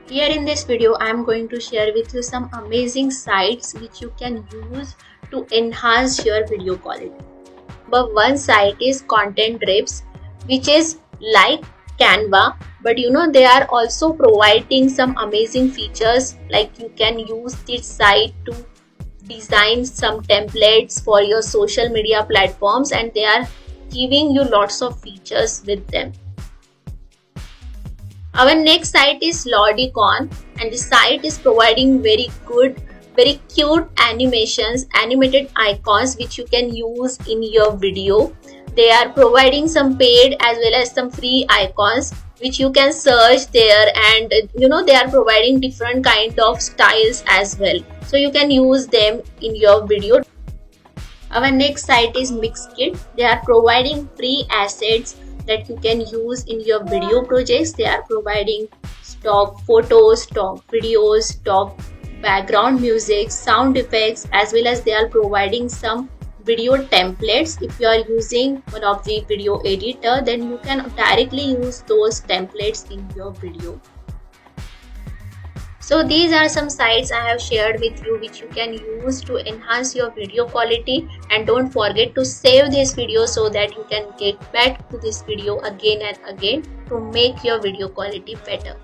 Here in this video, I am going to share with you some amazing sites which you can use to enhance your video quality. But one site is Content Drips, which is like Canva, but they are also providing some amazing features, like you can use this site to design some templates for your social media platforms, and they are giving you lots of features with them. Our next site is Lordicon, and the site is providing very good, very cute animations, animated icons which you can use in your video. They are providing some paid as well as some free icons which you can search there, and they are providing different kind of styles as well, so you can use them in your video. Our next site is Mixkit. They are providing free assets that you can use in your video projects. They are providing stock photos, stock videos, stock background music, sound effects, as well as they are providing some video templates. If you are using one of the video editor, then you can directly use those templates in your video. So these are some sites I have shared with you which you can use to enhance your video quality, and don't forget to save this video so that you can get back to this video again and again to make your video quality better.